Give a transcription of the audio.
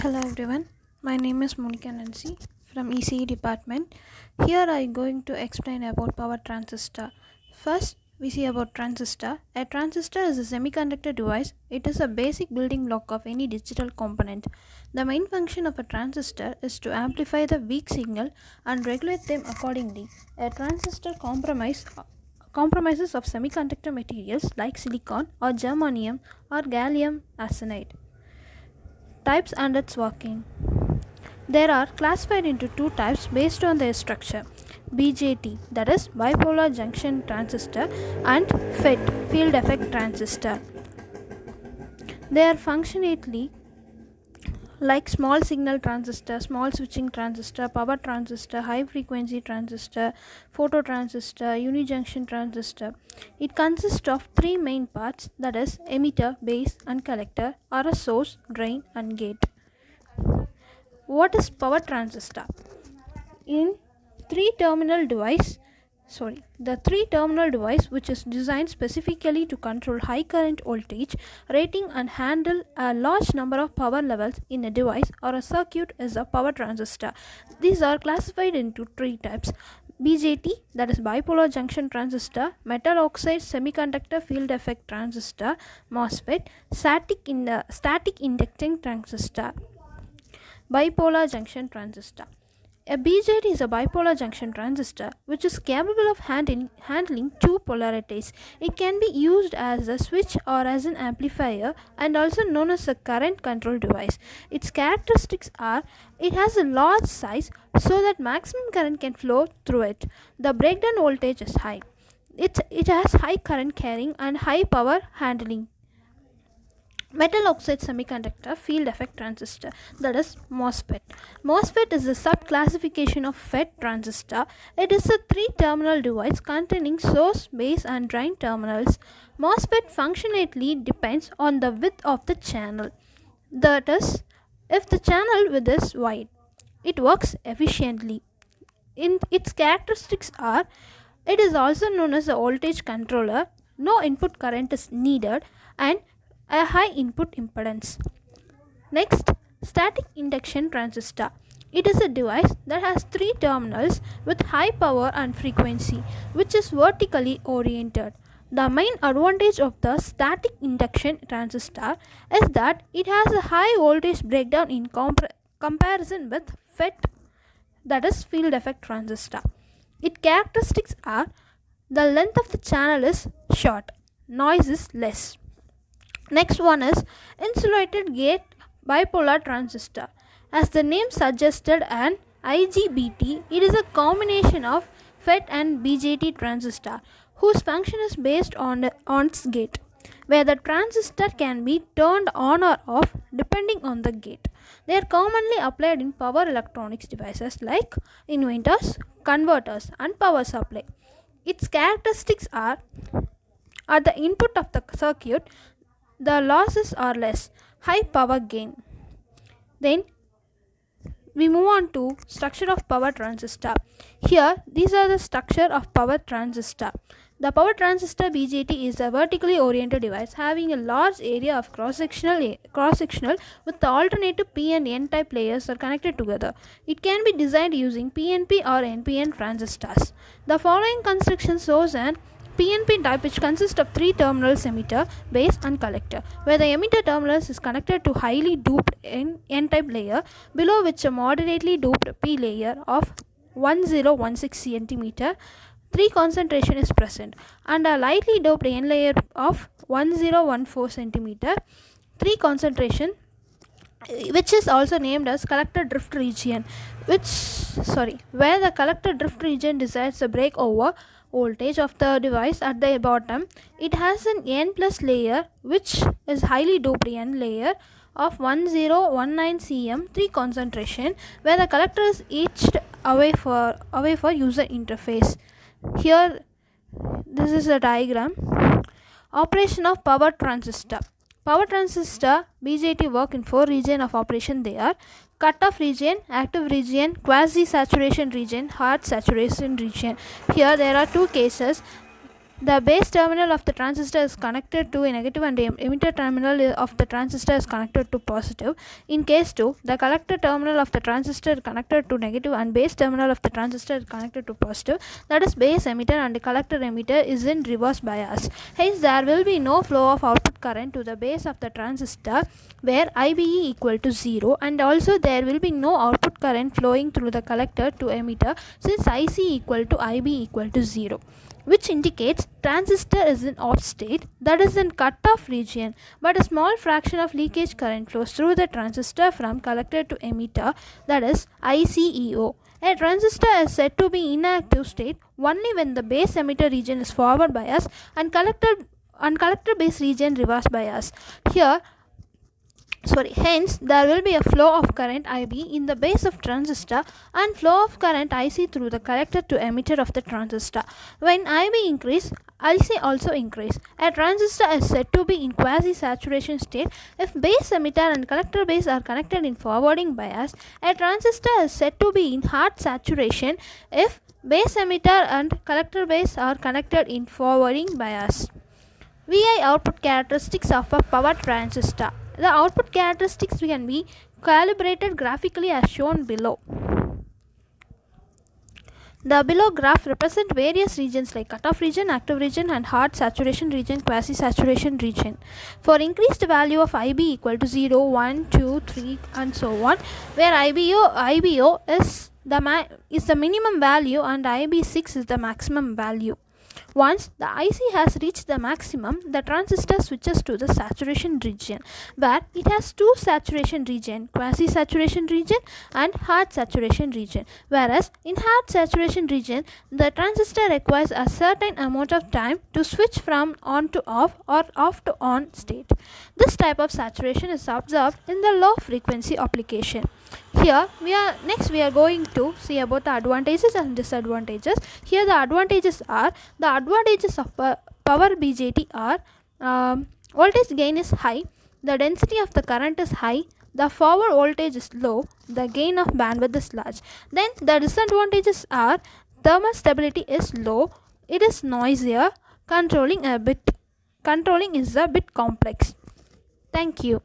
Hello everyone, my name is Monica Nancy from ECE department. Here I am going to explain about power transistor. First, we see about transistor. A transistor is a semiconductor device. It is a basic building block of any digital component. The main function of a transistor is to amplify the weak signal and regulate them accordingly. A transistor comprises of semiconductor materials like silicon or germanium or gallium arsenide. Types and its working. There are classified into two types based on their structure: BJT, that is bipolar junction transistor, and FET, field effect transistor. They are functionally like small signal transistor, small switching transistor, power transistor, high frequency transistor, phototransistor, unijunction transistor. It consists of three main parts, that is emitter, base and collector, or a source, drain and gate. What is power transistor? In the three terminal device which is designed specifically to control high current voltage rating and handle a large number of power levels in a device or a circuit is a power transistor. These are classified into three types: BJT, that is bipolar junction transistor; metal oxide semiconductor field effect transistor; MOSFET, static inducting transistor. Bipolar junction transistor. A BJT is a bipolar junction transistor which is capable of handling two polarities. It can be used as a switch or as an amplifier and also known as a current control device. Its characteristics are: it has a large size so that maximum current can flow through it. The breakdown voltage is high. It has high current carrying and high power handling. Metal oxide semiconductor field effect transistor, that is MOSFET. MOSFET is a subclassification of FET transistor. It is a three-terminal device containing source, base and drain terminals. MOSFET functionality depends on the width of the channel. That is, if the channel width is wide, it works efficiently. Its characteristics are: it is also known as a voltage controller, no input current is needed, and a high input impedance. Next, static induction transistor. It is a device that has three terminals with high power and frequency, which is vertically oriented. The main advantage of the static induction transistor is that it has a high voltage breakdown in comparison with FET, that is field effect transistor. Its characteristics are: the length of the channel is short, noise is less. Next one is insulated gate bipolar transistor. As the name suggested, an IGBT, it is a combination of FET and BJT transistor whose function is based on its gate, where the transistor can be turned on or off depending on the gate. They are commonly applied in power electronics devices like inverters, converters and power supply. Its characteristics are: at the input of the circuit, the losses are less, high power gain. Then we move on to structure of power transistor. Here, these are the structure of power transistor. The power transistor BJT is a vertically oriented device having a large area of cross-sectional with the alternative P and N type layers are connected together. It can be designed using PNP or NPN transistors. The following construction shows an PNP type, which consists of three terminals: emitter, base and collector, where the emitter terminal is connected to highly doped N-type layer, below which a moderately doped P layer of 1016 cm 3 concentration is present, and a lightly doped N layer of 1014 cm 3 concentration, which is also named as collector drift region, where the collector drift region decides the breakover voltage of the device. At the bottom, it has an N plus layer, which is highly doped N layer of 1019 cm 3 concentration, where the collector is etched away for user interface. Here, this is a diagram. Operation of power transistor. Power transistor BJT work in 4 regions of operation. They are cutoff region, active region, quasi saturation region, hard saturation region. Here there are two cases. The base terminal of the transistor is connected to a negative and the emitter terminal of the transistor is connected to positive. In case 2, the collector terminal of the transistor is connected to negative and base terminal of the transistor is connected to positive. That is base emitter and the collector emitter is in reverse bias. Hence, there will be no flow of output current to the base of the transistor where IBE equal to 0, and also there will be no output current flowing through the collector to emitter since IC equal to IB equal to 0, which indicates transistor is in off state, that is in cut-off region, but a small fraction of leakage current flows through the transistor from collector to emitter, that is ICEO. A transistor is said to be inactive state only when the base emitter region is forward bias and collector base region reverse bias. Hence, there will be a flow of current IB in the base of transistor and flow of current IC through the collector to emitter of the transistor. When IB increase, IC also increase. A transistor is said to be in quasi-saturation state if base emitter and collector base are connected in forwarding bias. A transistor is said to be in hard saturation if base emitter and collector base are connected in forwarding bias. VI output characteristics of a power transistor. The output characteristics can be calibrated graphically as shown below. The below graph represent various regions like cutoff region, active region and hard saturation region, quasi-saturation region. For increased value of IB equal to 0, 1, 2, 3 and so on, where IBO is the minimum value and IB6 is the maximum value. Once the IC has reached the maximum, the transistor switches to the saturation region, where it has two saturation region, quasi-saturation region and hard saturation region. Whereas in hard saturation region, the transistor requires a certain amount of time to switch from on to off or off to on state. This type of saturation is observed in the low frequency application. Here we are going to see about the advantages and disadvantages. Here the advantages of power BJT are voltage gain is high, the density of the current is high, the forward voltage is low, the gain of bandwidth is large. Then the disadvantages are thermal stability is low, it is noisier, controlling is a bit complex. Thank you.